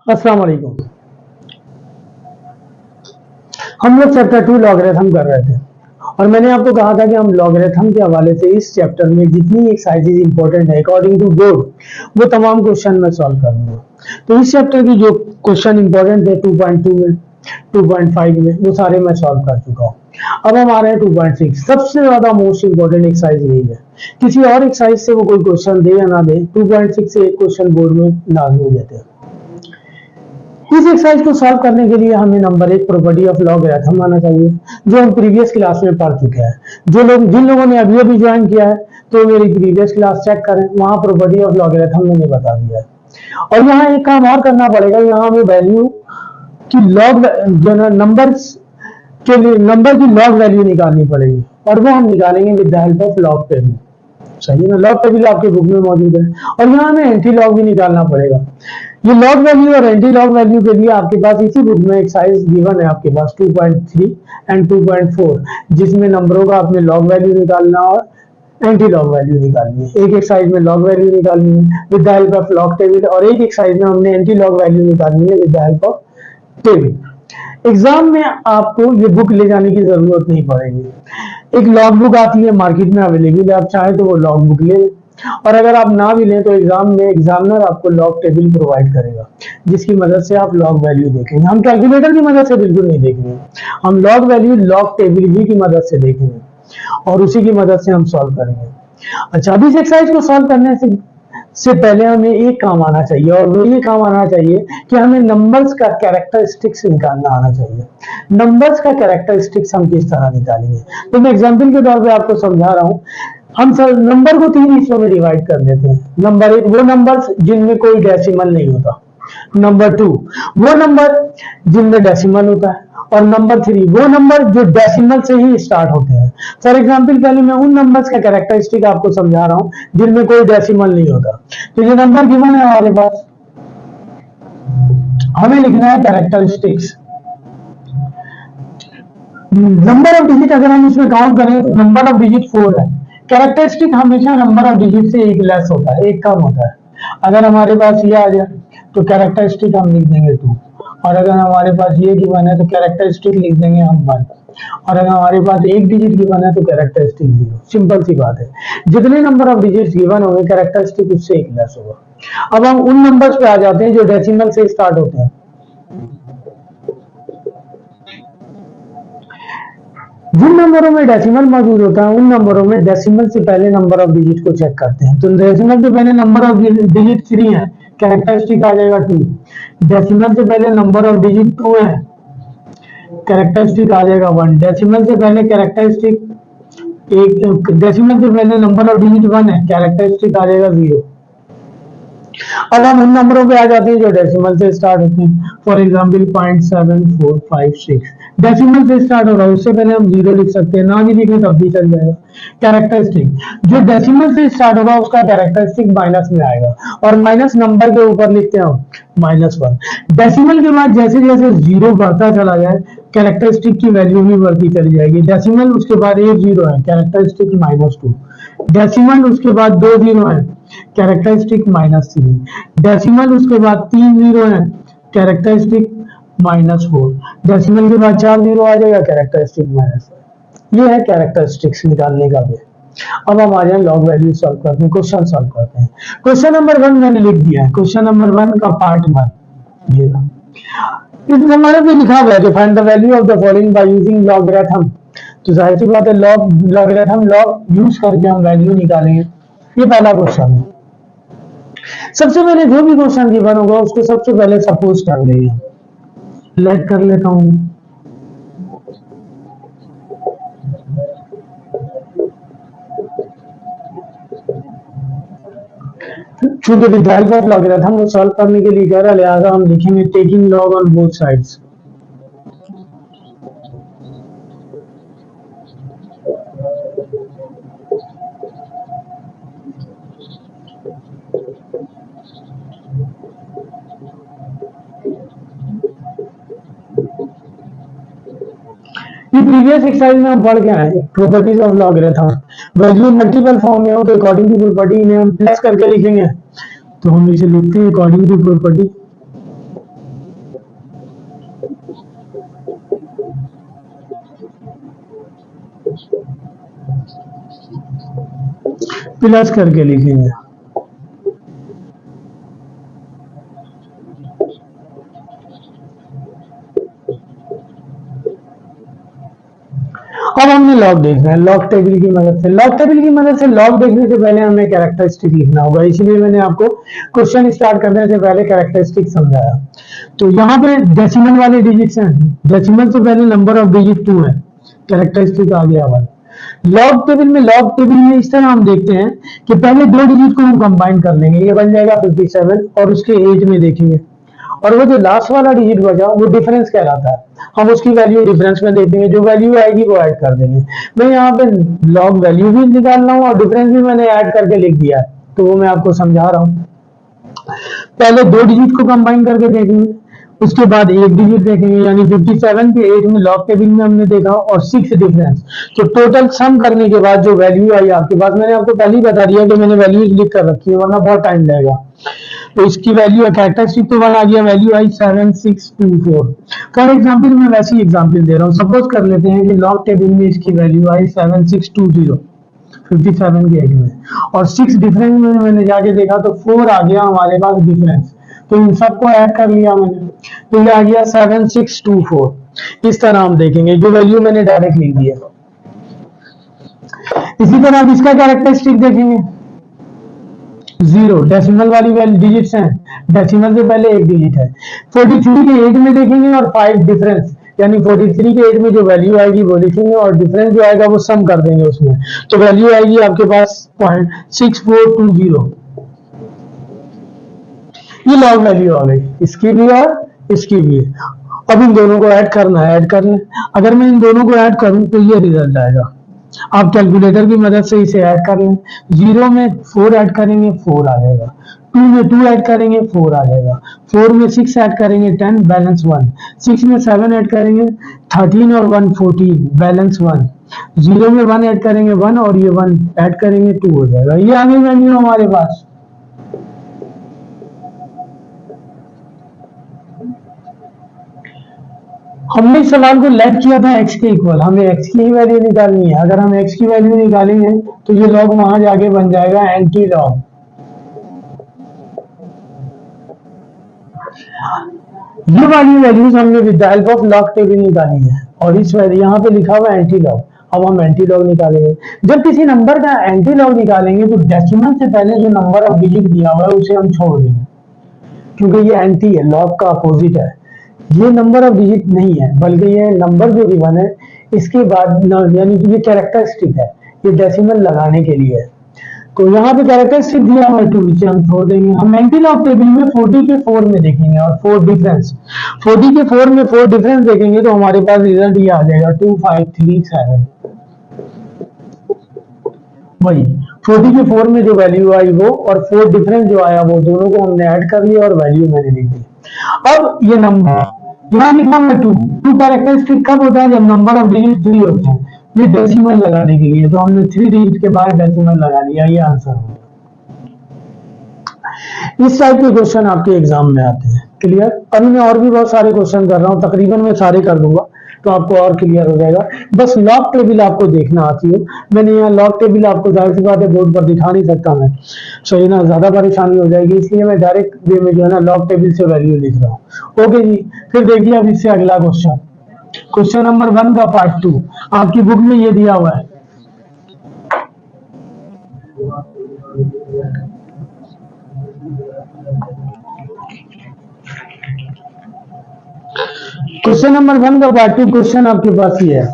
अस्सलाम वालेकुम। हम लोग चैप्टर 2 लॉगरिथम कर रहे थे और मैंने आपको कहा था कि हम लॉगरिथम के हवाले से इस चैप्टर में जितनी एक्सरसाइजेज इंपॉर्टेंट है अकॉर्डिंग टू बोर्ड वो तमाम क्वेश्चन मैं सॉल्व करूंगा। तो इस चैप्टर की जो क्वेश्चन इंपॉर्टेंट है 2.2 में 2.5 में वो सारे मैं सॉल्व कर चुका हूँ। अब हम आ रहे हैं 2.6। सबसे ज्यादा मोस्ट इंपॉर्टेंट एक्सरसाइज यही है। किसी और एक्सरसाइज से वो कोई क्वेश्चन दे या ना दे, 2.6 से एक क्वेश्चन बोर्ड में लाजमी देते हैं। इस एक्सरसाइज को सॉल्व करने के लिए हमें नंबर एक प्रॉपर्टी ऑफ लॉगरिथम आना चाहिए, जो हम प्रीवियस क्लास में पढ़ चुके हैं। जिन लोगों ने अभी अभी ज्वाइन किया है तो मेरी प्रीवियस क्लास चेक करें, वहां प्रॉपर्टी ऑफ लॉगरिथम मैंने बता दिया है। और यहाँ एक काम और करना पड़ेगा, यहाँ हमें वैल्यू की लॉग जो है नंबर्स के लिए नंबर की लॉग वैल्यू निकालनी पड़ेगी और वो हम निकालेंगे with the help of log table. सही है ना, लॉग टेबल आपके बुक में मौजूद है। और यहाँ हमें एंटी लॉग भी निकालना पड़ेगा। ये लॉग वैल्यू और एंटी लॉग वैल्यू के लिए आपके पास इसी बुक में एक्सरसाइज गिवन है आपके पास 2.3 एंड 2.4, जिसमें नंबरों का आपने लॉग वैल्यू निकालना और एंटी लॉग वैल्यू निकालनी है। एक एक्सरसाइज में लॉग वैल्यू निकालनी है with the help of log table और एक एक्सरसाइज में हमने एंटी लॉग वैल्यू निकालनी है with the help of table. Exam में आपको ये बुक ले जाने की जरूरत नहीं पड़ेगी। एक लॉग बुक आती है मार्केट में अवेलेबल है, आप चाहे तो वो लॉग बुक ले लें। और अगर आप ना भी लें तो एग्जाम में एग्जामिनर आपको लॉग टेबल प्रोवाइड करेगा, जिसकी मदद से आप लॉग वैल्यू देखेंगे। हम कैलकुलेटर की मदद से बिल्कुल नहीं देखेंगे, हम लॉग वैल्यू लॉग टेबल ही की मदद से देखेंगे और उसी की मदद से हम सॉल्व करेंगे। अच्छा, अब इस एक्सरसाइज को सॉल्व करने से पहले हमें एक काम आना चाहिए और वो ये काम आना चाहिए कि हमें नंबर्स का कैरेक्टरिस्टिक्स निकालना आना चाहिए। नंबर्स का कैरेक्टरिस्टिक्स हम किस तरह निकालेंगे, तो मैं एग्जांपल के तौर पे आपको समझा रहा हूँ। हम सब नंबर को तीन हिस्सों में डिवाइड कर देते हैं। नंबर एक वो नंबर्स जिनमें कोई डेसिमल नहीं होता, नंबर टू वो नंबर जिनमें डेसिमल होता है, और नंबर थ्री वो नंबर जो डेसिमल से ही स्टार्ट होते हैं। फॉर एग्जाम्पल पहले मैं उन नंबर्स का कैरेक्टरिस्टिक आपको समझा रहा हूं जिनमें कोई डेसिमल नहीं होता। तो ये नंबर गिवन है हमारे पास, हमें लिखना है कैरेक्टरिस्टिक्स। नंबर ऑफ डिजिट अगर हम इसमें काउंट करें तो नंबर ऑफ डिजिट 4 है। कैरेक्टरिस्टिक हमेशा नंबर ऑफ डिजिट से एक लेस होता है, एक कम होता है। अगर हमारे पास ये आ जाए तो कैरेक्टरिस्टिक हम लिख देंगे 2, और अगर हमारे पास ये गिवन है तो कैरेक्टरिस्टिक लिख देंगे हम 1, और अगर हमारे पास एक डिजिट गिवन है तो कैरेक्टरिस्टिक 0। सिंपल सी बात है, जितने नंबर ऑफ डिजिट्स गिवन होंगे कैरेक्टरिस्टिक उससे एक लेस होगा। अब हम उन नंबर्स पे आ जाते हैं जो डेसिमल से स्टार्ट होते हैं। जिन नंबरों में डेसिमल मौजूद होता है उन नंबरों में डेसिमल से पहले नंबर ऑफ डिजिट को चेक करते हैं। तो डेसिमल से पहले नंबर ऑफ डिजिट 3 है, कैरेक्टरिस्टिक आ जाएगा 2। डेसिमल से पहले नंबर ऑफ डिजिट 2 है, कैरेक्टरिस्टिक आ जाएगा 1। डेसिमल से पहले कैरेक्टरिस्टिक एक, डेसिमल से पहले नंबर ऑफ डिजिट 1 है, कैरेक्टरिस्टिक आ जाएगा 0। अब हम उन नंबरों पे आ जाते हैं जो डेसिमल से स्टार्ट होते हैं। फॉर एग्जाम्पल 0.7456 डेसिमल से स्टार्ट हो रहा है, उससे पहले हम 0 लिख सकते हैं, ना भी लिखे तब भी चल जाएगा। कैरेक्टरिस्टिक जो डेसिमल से स्टार्ट होगा उसका कैरेक्टरिस्टिक माइनस में आएगा, और माइनस नंबर के ऊपर लिखते हैं हम -1। डेसिमल के बाद जैसे जैसे 0 बढ़ता चला जाए कैरेक्टरिस्टिक की वैल्यू भी बढ़ती चली जाएगी। डेसिमल उसके बाद एक 0 है, कैरेक्टरिस्टिक -2। डेसिमल उसके बाद 2 0 है, कैरेक्टरिस्टिक -3। डेसिमल उसके बाद 3 0 है, कैरेक्टरिस्टिक -4। डेसिमल के बाद 4 0 आ जाएगा, कैरेक्टरिस्टिक -1। ये है कैरेक्टरिस्टिक्स निकालने का वे। अब हम आ जाए लॉग वैल्यू सॉल्व करते हैं, क्वेश्चन सॉल्व करते हैं। क्वेश्चन नंबर 1 मैंने लिख दिया है, क्वेश्चन नंबर 1 का पार्ट 1 ये इस हमारे पे लिखा हुआ है कि find the value of the following by using logarithm. तो जाहिर सी बात है लॉगरिथम लॉग यूज करके हम वैल्यू निकालेंगे। ये पहला क्वेश्चन है। सबसे पहले जो भी क्वेश्चन गिवन होगा उसको सबसे पहले सपोज कर लेंगे। लेट कर लेता हूं, चूंकि with the help of logarithm को सॉल्व करने के लिए कह रहा है, लिहाजा हम लिखेंगे taking log on both sides. ये प्रीवियस एक्सरसाइज में हम पढ़ के आए properties of logarithm. Value multiple form में हो तो अकॉर्डिंग टू प्रॉपर्टी इन्हें हम प्लस करके लिखेंगे। तो हम इसे लिखते हैं अकॉर्डिंग टू प्रॉपर्टी प्लस करके लिखेंगे। अब हमने लॉग देखना है लॉग टेबल की मदद से। लॉग टेबल की मदद से लॉग देखने से पहले हमें कैरेक्टरिस्टिक लिखना होगा, इसीलिए मैंने आपको क्वेश्चन स्टार्ट करने से पहले कैरेक्टरिस्टिक समझाया। तो यहाँ पे डेसिमल वाले डिजिट्स हैं, डेसिमल से पहले नंबर ऑफ डिजिट 2 है, कैरेक्टरिस्टिक आ गया वाला। लॉग टेबल में इस तरह हम देखते हैं कि पहले दो डिजिट को हम कंबाइन कर लेंगे, ये बन जाएगा 57 और उसके एज में देखेंगे, और वो जो लास्ट वाला डिजिट बचा वो डिफरेंस कहलाता है, हम उसकी वैल्यू डिफरेंस में देखेंगे, जो वैल्यू आएगी वो ऐड कर देंगे। मैं यहाँ पे लॉग वैल्यू भी निकाल रहा हूँ और डिफरेंस भी मैंने ऐड करके लिख दिया है, तो वो मैं आपको समझा रहा हूँ। पहले दो डिजिट को कंबाइन करके देखेंगे, उसके बाद एक डिजिट देखेंगे, यानी 57 के 8 में लॉग टेबल में हमने देखा और 6 डिफरेंस, तो टोटल सम करने के बाद जो वैल्यू आई आपके पास, मैंने आपको पहले ही बता दिया कि मैंने वैल्यूज लिख कर रखी है वरना बहुत टाइम लगेगा। तो इसकी वैल्यू कैरेक्टरिस्टिक तो वन आ गया, वैल्यू आई 7624। फॉर एग्जाम्पल मैं वैसे ही एग्जाम्पल दे रहा हूँ, सपोज कर लेते हैं कि लॉग टेबल में इसकी वैल्यू आई 7620 57 के एज में, और 6 डिफरेंस में मैंने जाके देखा तो 4 आ गया हमारे पास डिफरेंस, तो इन सबको ऐड कर लिया मैंने, तो ये आ गया 7624। इस तरह हम देखेंगे, जो वैल्यू मैंने डायरेक्ट लिख दिया। इसी तरह आप इसका कैरेक्टरिस्टिक देखेंगे, जीरो डेसिमल वाली डिजिट्स हैं, डेसिमल से पहले एक डिजिट है। 43 के 8 में देखेंगे और 5 डिफरेंस, यानी 43 के 8 में जो वैल्यू आएगी वो लिखेंगे और डिफरेंस जो आएगा वो सम कर देंगे उसमें, तो वैल्यू आएगी आपके पास 0.6420। ये लॉग वैल्यू आ गई, इसकी भी और इसकी भी। अब इन दोनों को ऐड करना है, ऐड कर लें। अगर मैं इन दोनों को ऐड करूं तो ये रिजल्ट आएगा, आप कैलकुलेटर की मदद से इसे ऐड कर लें। 0 में 4 ऐड करेंगे 4 आ जाएगा, 2 में 2 ऐड करेंगे 4 आ जाएगा, 4 में 6 ऐड करेंगे 10 बैलेंस 1, 6 में 7 ऐड करेंगे 13 और 1 14 बैलेंस 1, 0 में 1 ऐड करेंगे 1 और ये 1 ऐड करेंगे 2 हो जाएगा। ये आ गई वैल्यू हमारे पास। हमने इस सवाल को लेट किया था x के इक्वल, हमें x की ही वैल्यू निकालनी है। अगर हम x की वैल्यू निकालेंगे तो ये लॉग वहां जाके बन जाएगा एंटी लॉग। ये वाली वैल्यूज हमने with the help of log table निकाली है, और इस वैल्यू यहाँ पे लिखा हुआ है एंटी लॉग। अब हम एंटी लॉग निकालेंगे। जब किसी नंबर का एंटी लॉग निकालेंगे तो डेसिमल से पहले जो नंबर ऑफ डिजिट दिया हुआ है उसे हम छोड़ देंगे, क्योंकि ये एंटी है, लॉग का अपोजिट है। ये नंबर ऑफ डिजिट नहीं है, बल्कि ये नंबर जो गिवन है इसके बाद यानी कि ये कैरेक्टरिस्टिक है, ये डेसिमल लगाने के लिए है। तो यहाँ पे कैरेक्टरिस्टिक दिया हुआ है 2, इसे हम छोड़ देंगे। हम एंटी लॉग टेबल में 40 के 4 में देखेंगे और 4 डिफरेंस, 40 के 4 में 4 डिफरेंस देखेंगे तो हमारे पास रिजल्ट ये आ जाएगा 2537। वही 40 के 4 में जो वैल्यू आई वो और 4 डिफरेंस जो आया वो, दोनों को हमने ऐड कर लिया और वैल्यू मैंने लिख दी। अब ये नंबर यहाँ लिखा है 2, 2 कैरेक्टरिस्टिक कब होता है, जब नंबर ऑफ डिजिट 3 होते हैं। ये डेसिमल लगाने के लिए, तो हमने 3 डिजिट के बाद डेसिमल लगा लिया, ये आंसर होगा। इस टाइप के क्वेश्चन आपके एग्जाम में आते हैं। क्लियर? अब मैं और भी बहुत सारे क्वेश्चन कर रहा हूँ, तकरीबन मैं सारे कर दूंगा तो आपको और क्लियर हो जाएगा। बस लॉग टेबल आपको देखना आती हो। मैंने यहाँ लॉग टेबल आपको जाहिर सी बात है बोर्ड पर दिखा नहीं सकता मैं, सो ये ना ज्यादा परेशानी हो जाएगी, इसलिए मैं डायरेक्ट वे में जो है ना लॉग टेबल से वैल्यू लिख रहा हूँ। ओके जी, फिर देखिए अब इससे अगला क्वेश्चन, क्वेश्चन नंबर 1 का पार्ट 2 आपकी बुक में ये दिया हुआ है। क्वेश्चन नंबर 1 का पार्ट 2 क्वेश्चन आपके पास ये है,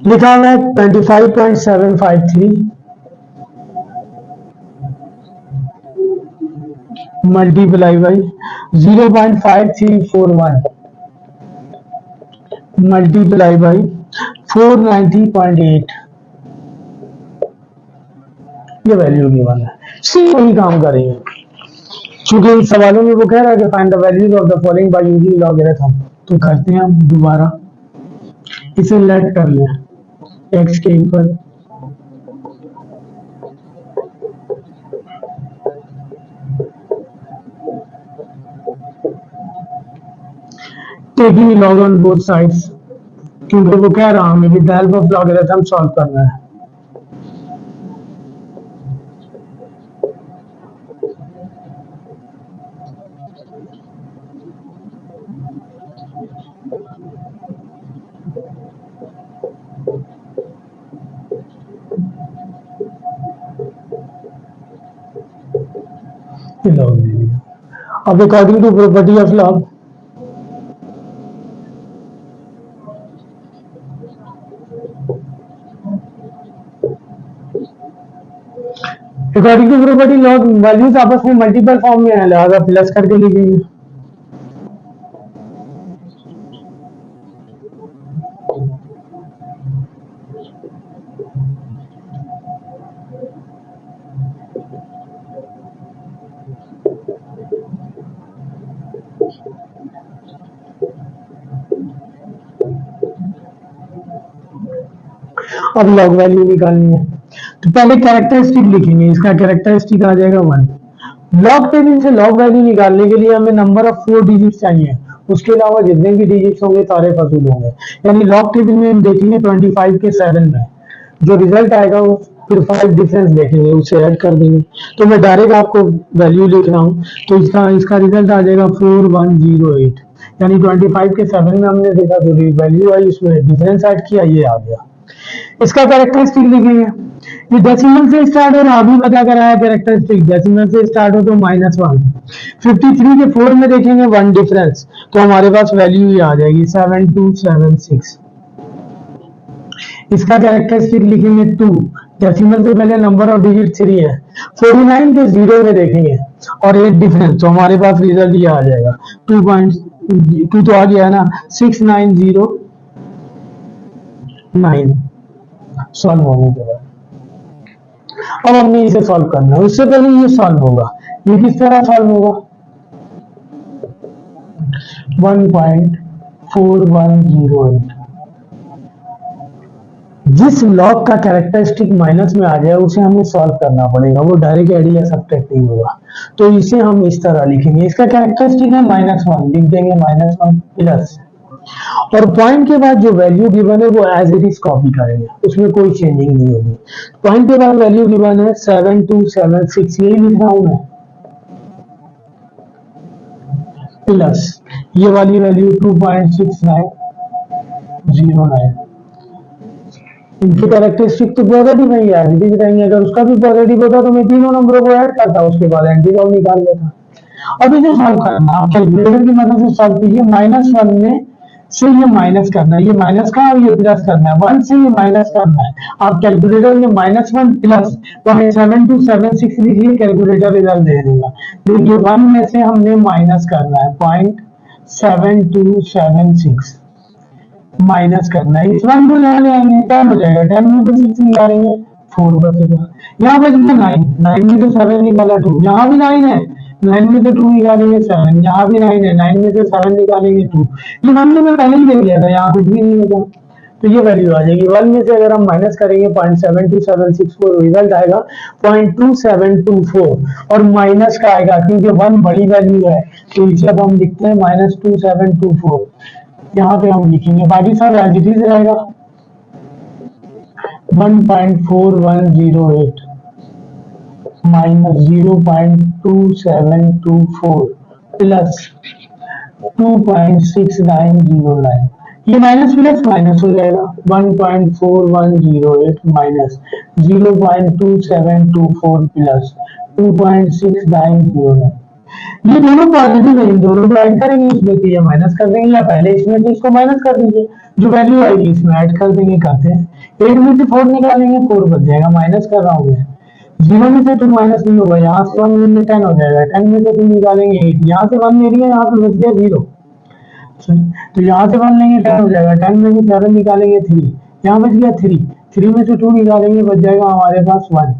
लिखा हुआ है 25.753 मल्टीप्लाई बाई 0.5341 मल्टीप्लाई बाई 490.8। ये वैल्यू गिवन है, सेम वही काम करेंगे। चूंकि इन सवालों में वो कह रहा है कि find the values of the following by using logarithm, तो करते हैं हम दोबारा, इसे लेट कर लें x के equal taking log on both sides, क्योंकि वो कह रहा हमें with the help of logarithm solve करना है। लॉग ले लिया। अब according to property of log, according to property log values आपस में मल्टीपल फॉर्म में है, लिहाजा प्लस करके लिखेंगे। अब लॉग वैल्यू निकालनी है, तो पहले कैरेक्टरिस्टिक लिखेंगे, इसका कैरेक्टरिस्टिक आ जाएगा 1। लॉग टेबल से लॉग वैल्यू निकालने के लिए हमें नंबर ऑफ 4 डिजिट्स चाहिए, उसके अलावा जितने भी डिजिट्स होंगे सारे फजूल होंगे। यानी लॉग टेबल में हम देखेंगे 25 के 7 में जो रिजल्ट आएगा वो फिर 5 डिफरेंस देखेंगे, उसे ऐड कर देंगे। तो मैं डायरेक्ट आपको वैल्यू लिख रहा हूँ, तो इसका इसका रिजल्ट आ जाएगा 4108। यानी 25 के 7 में हमने देखा जो वैल्यू आई उसमें डिफरेंस ऐड किया, ये आ गया। इसका कैरेक्टरिस्टिक लिखेंगे, ये डेसिमल से स्टार्ट हो रहा, अभी पता कराया कैरेक्टरिस्टिक, डेसिमल से स्टार्ट हो तो -1। 53 के 4 में देखेंगे 1 डिफरेंस, तो हमारे पास वैल्यू ये आ जाएगी 7276। इसका कैरेक्टरिस्टिक लिखेंगे 2, डेसिमल से पहले नंबर ऑफ डिजिट 3 है। 49 के 0 में देखेंगे और 8 डिफरेंस, तो हमारे पास रिजल्ट ये आ जाएगा 2 तो आ गया ना, 6909 सॉल्व होने के बाद। अब हमने इसे सॉल्व करना है, उससे पहले ये सॉल्व होगा। ये किस तरह सॉल्व होगा, 1.4108। जिस लॉग का कैरेक्टरिस्टिक माइनस में आ जाए उसे हमें सॉल्व करना पड़ेगा, वो डायरेक्ट एड या सब्ट्रैक्ट नहीं होगा। तो इसे हम इस तरह लिखेंगे, इसका कैरेक्टरिस्टिक है -1, लिख देंगे -1 प्लस, और पॉइंट के बाद जो वैल्यू गिवन है वो एज इट इज कॉपी करेंगे, उसमें कोई चेंजिंग नहीं होगी। पॉइंट के बाद वैल्यू गिवन है 7276, यही लिख रहा हूं मैं, प्लस ये वाली वैल्यू 2.6909। इनकी कैरेक्टरिस्टिक तो पॉजिटिव है, एज इट इज रहेंगे। अगर उसका भी पॉजिटिव होता तो मैं तीनों नंबरों को ऐड करता, उसके बाद एंटीलॉग निकाल लेता। अब इसे सॉल्व करना, आप कैलकुलेटर की मदद से सॉल्व कीजिए। -1 में से ये माइनस करना है, ये माइनस का और ये प्लस करना है, 1 से ये माइनस करना है। आप कैलकुलेटर में -1 प्लस 0.7276 लिखिए, कैलकुलेटर रिजल्ट दे देगा। देखिए 1 में से हमने माइनस करना है 0.7276 माइनस करना है, इस 1 को यहाँ ले आएंगे 10 हो जाएगा, 10 में से 6 निकालेंगे 4 बचेगा। यहाँ बच गया 9 में से 7 निकाला 2, यहाँ भी 9 है, 9 में से 2 निकालेंगे 7, यहाँ भी 9 है, 9 में से 7 निकालेंगे 2। ये 1 में मैं पहले ही दे दिया था, यहाँ कुछ भी नहीं होगा, तो ये वैल्यू आ जाएगी। 1 में से अगर हम माइनस करेंगे 0.72764, रिजल्ट आएगा 0.2724, और माइनस का आएगा क्योंकि 1 बड़ी वैल्यू है, तो इसे अब हम लिखते हैं -2724। यहाँ पे हम लिखेंगे, बाकी सब एज इट इज रहेगा। 1.4108 माइनस 0.2724 प्लस 2.6909, ये माइनस प्लस माइनस हो जाएगा। 1.4108 माइनस 0.2724 प्लस 2.6909, ये दोनों पॉजिटिव है, इन दोनों को ऐड करेंगे, इसमें से ये माइनस कर देंगे, या पहले इसमें से इसको माइनस कर दीजिए, जो वैल्यू आएगी इसमें ऐड कर देंगे। करते हैं 8 में से 4 निकालेंगे, 4 बच जाएगा, माइनस कर रहा हूँ मैं। 0 में से 2 माइनस नहीं होगा, यहाँ से 1 में 10 हो जाएगा, 10 में से 2 निकालेंगे 8, यहाँ से 1 ले लिया, यहाँ पे बच गया 0, तो यहाँ से 1 लेंगे 10 हो जाएगा, 10 में से 7 निकालेंगे 3, यहाँ बच गया 3, 3 में से 2 निकालेंगे बच जाएगा हमारे पास 1,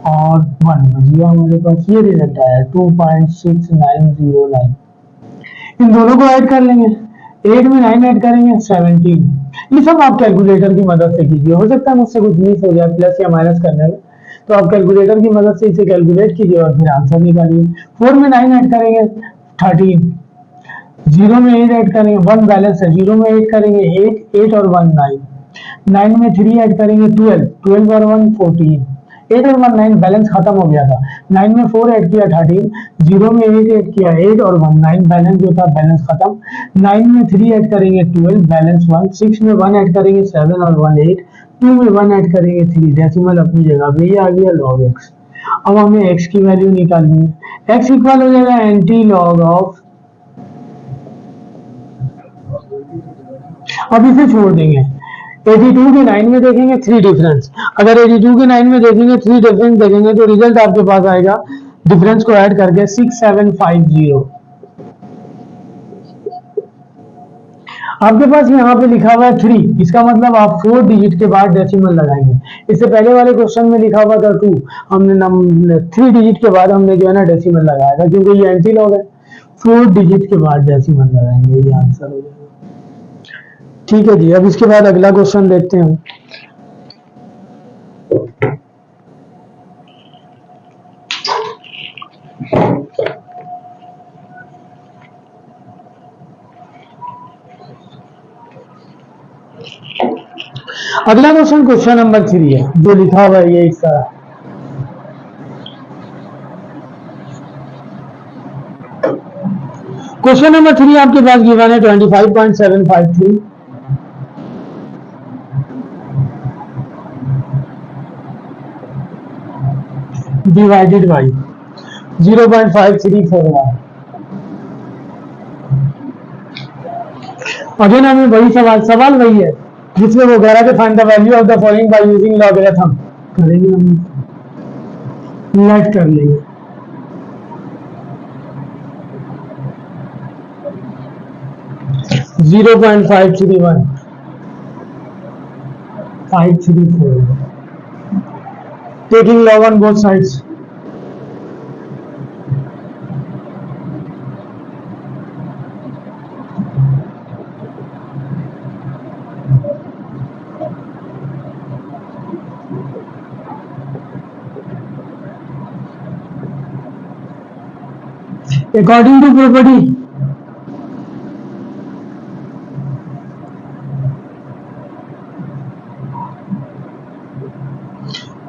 और 1 बच गया हमारे पास। ये रिजल्ट आया 2.6909। इन दोनों को ऐड कर लेंगे, 8 में 9 ऐड करेंगे 17। ये सब आप कैलकुलेटर की मदद से कीजिए, हो सकता है मुझसे कुछ मिस हो जाए प्लस या माइनस करने में, तो आप कैलकुलेटर की मदद से इसे कैलकुलेट कीजिए और फिर आंसर निकालिए। 4 में 9 ऐड करेंगे 13, जीरो में 8 ऐड करेंगे, 1 बैलेंस है, जीरो में 8 करेंगे 8, 8 और 1 9, 9 में 3 ऐड करेंगे 12, 12 और 1 14, 8 और 1 9, बैलेंस खत्म हो गया था। 9 में 4 ऐड किया 13, जीरो में 8 ऐड किया 8 और 1 9, बैलेंस जो था बैलेंस खत्म। 9 में 3 ऐड करेंगे 12, बैलेंस 1, 6 में 1 ऐड करेंगे 7 और 1 8, 2 में 1 ऐड करेंगे 3, डेसिमल अपनी जगह पे, ये आ गया लॉग एक्स। अब हमें x की वैल्यू निकालनी है, x इक्वल हो जाएगा एंटी लॉग ऑफ, अब इसे छोड़ देंगे, 82 के 9 में देखेंगे 3 डिफरेंस, अगर 82 के 9 में देखेंगे 3 डिफरेंस देखेंगे तो रिजल्ट आपके पास आएगा डिफरेंस को ऐड करके 6750। आपके पास यहाँ पे लिखा हुआ है 3, इसका मतलब आप 4 डिजिट के बाद डेसिमल लगाएंगे। इससे पहले वाले क्वेश्चन में लिखा हुआ था 2, हमने 3 डिजिट के बाद हमने जो है ना डेसिमल लगाया था, क्योंकि ये एंटी लॉग है। 4 डिजिट के बाद डेसिमल लगाएंगे, ये आंसर हो जाएगा। ठीक है जी, अब इसके बाद अगला क्वेश्चन देखते हैं। अगला क्वेश्चन क्वेश्चन नंबर 3 है, जो लिखा हुआ है ये इसका। क्वेश्चन नंबर 3 आपके पास गिवन है 25.753 डिवाइडेड बाई 0.5341। अगेन हमें वही सवाल वही है जिसमें वो कह रहा है find the value of the following by using logarithm. करेंगे हम, लेट कर लेंगे। Zero point 531 534, taking log on both sides। According to property,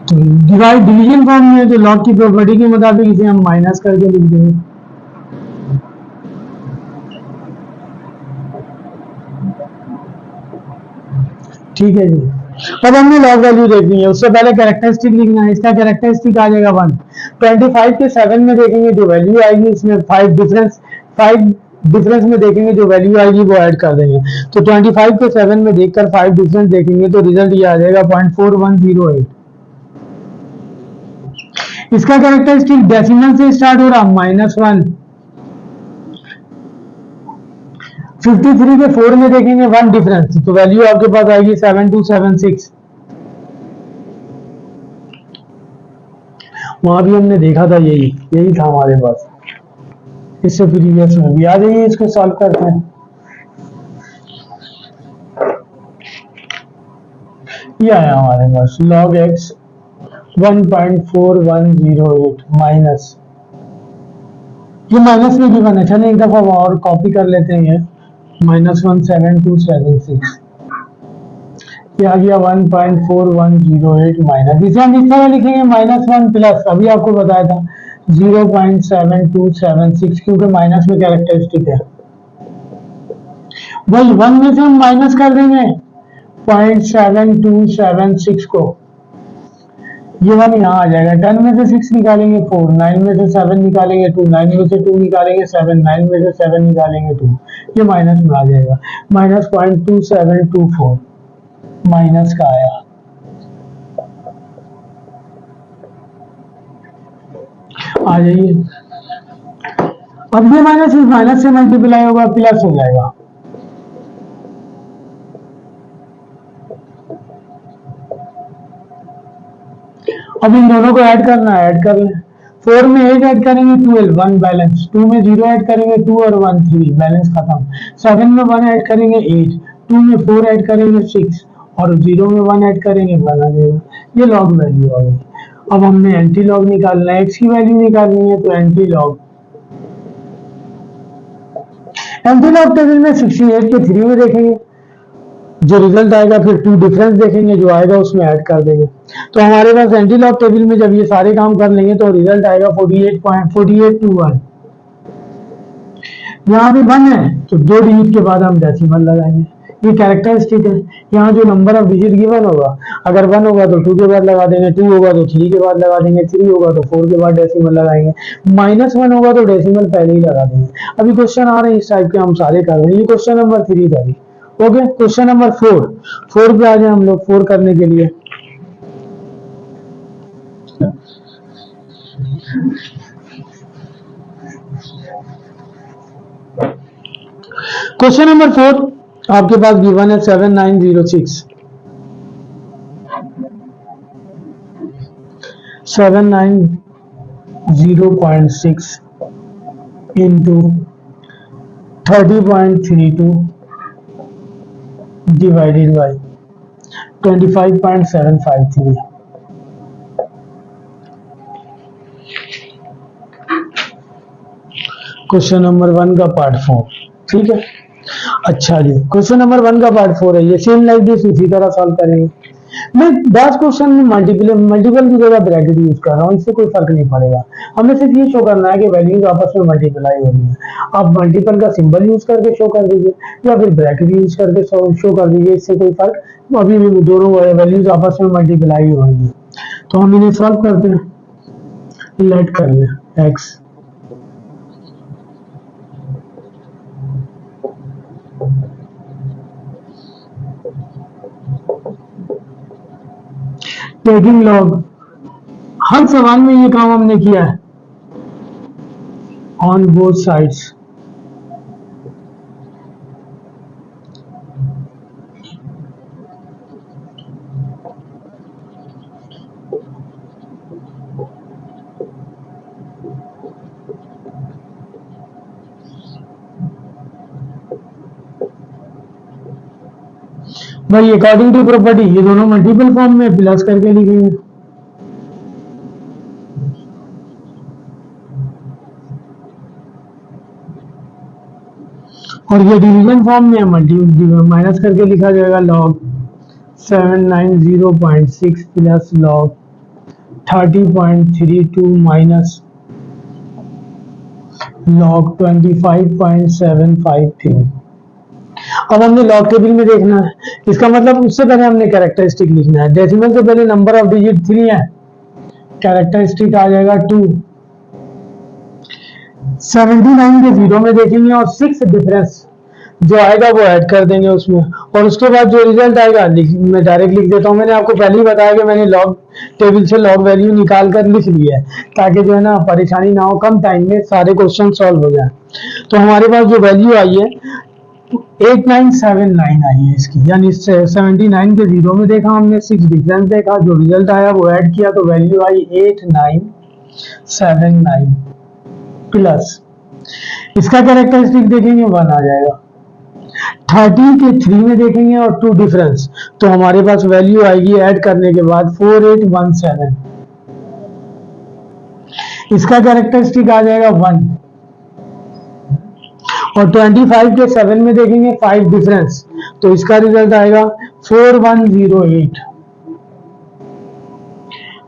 तो डिवाइड डिवीजन फॉर्म में, तो लॉग की प्रॉपर्टी के मुताबिक इसे हम माइनस करके लिख देंगे। ठीक है जी, अब हमने लॉग वैल्यू देखनी है, उससे पहले कैरेक्टरिस्टिक लिखना है। इसका कैरेक्टरिस्टिक आ जाएगा 1। 25 के 7 में देखेंगे जो वैल्यू आएगी, इसमें 5 डिफरेंस में देखेंगे जो वैल्यू आएगी वो ऐड कर देंगे। तो 25 के 7 में देखकर 5 डिफरेंस देखेंगे तो रिजल्ट ये आ जाएगा 0.4108। इसका कैरेक्टरिस्टिक डेसिमल से स्टार्ट हो रहा, -1। 53 के 4 में देखेंगे 1 डिफरेंस, तो वैल्यू आपके पास आएगी 7276। वहां भी हमने देखा था, यही था हमारे पास, इससे प्रीवियस में भी। आ जाइए इसको सॉल्व करते हैं। ये आया हमारे पास log x 1.4108 माइनस, ये माइनस में गिवन है, चलिए एक दफा और कॉपी कर लेते हैं, -17276। ये आ गया 1.4108 माइनस, इसे हम इस तरह लिखेंगे -1 प्लस, अभी आपको बताया था 0.7276, क्योंकि माइनस में कैरेक्टरिस्टिक है। वही 1 में से हम माइनस कर देंगे 0.7276 को, ये 1 यहाँ आ जाएगा। 10 में से 6 निकालेंगे 4, 9 में से 7 निकालेंगे 2, 9 में से 2 निकालेंगे 7, 9 में से 7 निकालेंगे 2, ये माइनस में आ जाएगा। -0.2724 माइनस का आया। आ जाइए, अब ये माइनस इस माइनस से मल्टीप्लाई होगा, प्लस हो जाएगा। अब इन दोनों को ऐड करना है, ऐड कर लें। 4 में 8 ऐड करेंगे 12, 1 बैलेंस। 2 में 0 ऐड करेंगे 2 और 1 3, बैलेंस खत्म। 7 में 1 ऐड करेंगे 8, 2 में 4 ऐड करेंगे 6 और 0 में 1 ऐड करेंगे 1 आ जाएगा। ये लॉग वैल्यू आ गई। अब हमने एंटी लॉग निकालना है, x की वैल्यू निकालनी है, तो anti log empty log table में 68 के 3 में देखेंगे, जो रिजल्ट आएगा फिर 2 डिफरेंस देखेंगे, जो आएगा उसमें ऐड कर देंगे। तो हमारे पास एंटी लॉग टेबल में जब ये सारे काम कर लेंगे तो रिजल्ट आएगा 48.48 टू 1। यहाँ भी 1 है तो 2 डिजिट के बाद हम डेसिमल लगाएंगे, ये कैरेक्टरिस्टिक है। यहाँ जो नंबर ऑफ डिजिट गिवन होगा, अगर 1 होगा तो 2 के बाद लगा देंगे, 2 होगा तो 3 के बाद लगा देंगे, 3 होगा तो 4 के बाद डेसिमल लगाएंगे, -1 होगा तो डेसिमल पहले ही लगा देंगे। अभी क्वेश्चन आ रहे हैं इस टाइप के, हम सारे कर रहे हैं। ये क्वेश्चन नंबर 3 था अभी। ओके, क्वेश्चन नंबर 4 पे आ जाए हम लोग 4 करने के लिए। क्वेश्चन नंबर 4 आपके पास गिवन है 7906 790.6 into 30.32 divided by 25.753। Question number 1 का पार्ट 4, ठीक है। अच्छा जी, क्वेश्चन नंबर 1 का पार्ट 4 है ये, सेम लाइक दिस इसी तरह सॉल्व करेंगे। मैं 10 क्वेश्चन में मल्टीपल की जगह ब्रैकेट यूज कर रहा हूँ, इससे कोई फर्क नहीं पड़ेगा। हमें सिर्फ ये शो करना है कि वैल्यूज आपस में मल्टीप्लाई हो रही है। आप मल्टीपल का सिंबल यूज करके शो कर दीजिए या फिर ब्रैकेट यूज करके शो कर दीजिए, इससे कोई फर्क, अभी भी दोनों वैल्यूज आपस में मल्टीप्लाई हो रही है। तो हम इन्हें सॉल्व करते हैं। लेट कर लें एक्स टेकिंग लॉग, हर सवाल में ये काम हमने किया है। ऑन बोथ साइड्स, भाई अकॉर्डिंग टू प्रॉपर्टी ये दोनों मल्टीपल फॉर्म में प्लस करके लिखेंगे। और ये डिवीजन फॉर्म में माइनस करके लिखा जाएगा log 790.6 plus log 30.32 minus log 25.753। अब हमने लॉग टेबल में देखना है, इसका मतलब उससे पहले हमने कैरेक्टरिस्टिक लिखना है। डेसिमल से पहले नंबर ऑफ डिजिट 3 है, कैरेक्टरिस्टिक आ जाएगा 2। 79 के 0 में देखेंगे और 6 डिफरेंस जो आएगा वो ऐड कर देंगे उसमें, और उसके बाद जो रिजल्ट आएगा मैं डायरेक्ट लिख देता हूँ। मैंने आपको पहले ही बताया कि मैंने लॉग टेबल से लॉग वैल्यू निकाल कर लिख लिया है, ताकि जो है ना परेशानी ना हो, कम टाइम में सारे क्वेश्चन सॉल्व हो जाए। तो हमारे पास जो वैल्यू आई है 8979 आई है इसकी, यानी 79 के 0 में देखा हमने, 6 डिफरेंस देखा, जो रिजल्ट आया वो ऐड किया तो वैल्यू आई 8979 प्लस इसका कैरेक्टरिस्टिक देखेंगे 1 आ जाएगा। 30 के 3 में देखेंगे और 2 डिफरेंस, तो हमारे पास वैल्यू आएगी ऐड करने के बाद 4817। इसका कैरेक्टरिस्टिक आ जाएगा 1। और 25 के 7 में देखेंगे 5 डिफरेंस, तो इसका रिजल्ट आएगा 4108।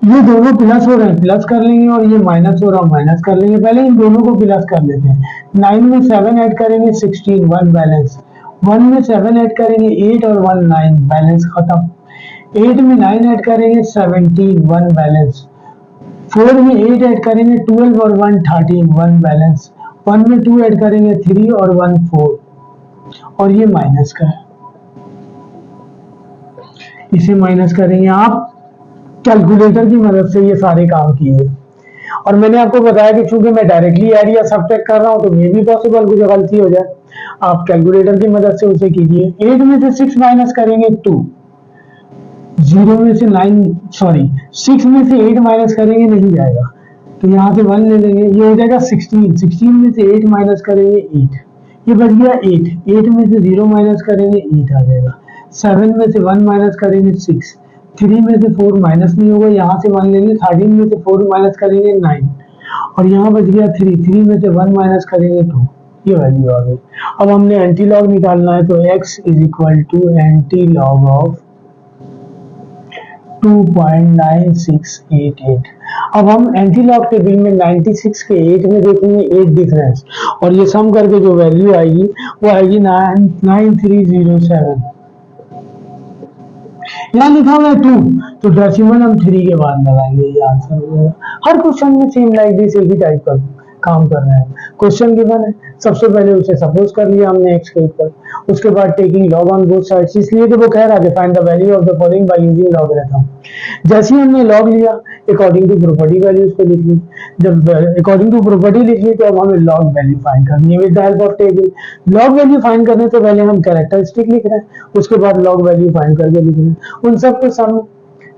ये दोनों प्लस हो रहे हैं, प्लस कर लेंगे, और ये माइनस हो रहा है, माइनस कर लेंगे। पहले इन दोनों को प्लस कर लेते हैं। 9 में 7 ऐड करेंगे 16, 1 बैलेंस। 1 में 7 ऐड करेंगे 8 और 1 9, बैलेंस खत्म। 8 में 9 ऐड करेंगे 17, 1 बैलेंस। 4 में 8 ऐड करेंगे 12 और 1 13, 1 बैलेंस। 1 में 2 ऐड करेंगे 3 और 1 4, और ये माइनस का है, इसे माइनस करेंगे आप कैलकुलेटर की मदद से। ये सारे काम किए, और मैंने आपको बताया कि चूंकि मैं डायरेक्टली ऐड या सब्ट्रैक्ट कर रहा हूं तो ये भी पॉसिबल कुछ गलती हो जाए, आप कैलकुलेटर की मदद से उसे कीजिए। 8 में से 6 माइनस करेंगे 2, 0 में से 6 में से 8 माइनस करेंगे नहीं जाएगा, तो यहाँ से 1 ले लेंगे, ये हो जाएगा 16। 16 में से 8 माइनस करेंगे 8, ये बच गया 8। 8 में से 0 माइनस करेंगे 8 आ जाएगा। 7 में से 1 माइनस करेंगे 6। 3 में से 4 माइनस नहीं होगा, यहाँ से 1 लेंगे। 13 में से 4 माइनस करेंगे 9, और यहाँ बच गया 3। 3 में से 1 माइनस करेंगे 2, ये वैल्यू आ गई। अब हमने एंटी लॉग निकालना है, तो x is equal to anti log of 2.9688। अब हम एंटी लॉग टेबल में 96 के 8 में देखेंगे 8 डिफरेंस, और ये सम करके जो वैल्यू आएगी वो आएगी 9307। यहाँ लिखा हुआ है 2, तो डेसिमल हम 3 के बाद लगाएंगे, ये आंसर हो जाएगा। हर क्वेश्चन में सेम लाइक दिस एक ही टाइप का काम कर रहे हैं। क्वेश्चन गिवन है, सबसे पहले उसे सपोज कर लिया हमने x के ऊपर, उसके बाद taking log on both sides, इसलिए कि वो कह रहा है find the value of the following by using logarithm. जैसे ही हमने लॉग लिया, अकॉर्डिंग टू प्रॉपर्टी वैल्यूज को लिख ली। जब अकॉर्डिंग टू प्रॉपर्टी लिख ली, तो अब हमें लॉग वैल्यू फाइंड करनी है with the help of table. Log value find करने से पहले हम कैरेक्टरिस्टिक लिख रहे हैं, उसके बाद लॉग वैल्यू फाइंड करके लिख रहे हैं। उन सबको सम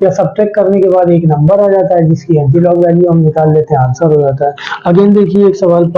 या सब्ट्रैक्ट करने के बाद एक नंबर आ जाता है, जिसकी एंटी लॉग वैल्यू हम निकाल लेते हैं, आंसर हो जाता है। अगेन देखिए एक सवाल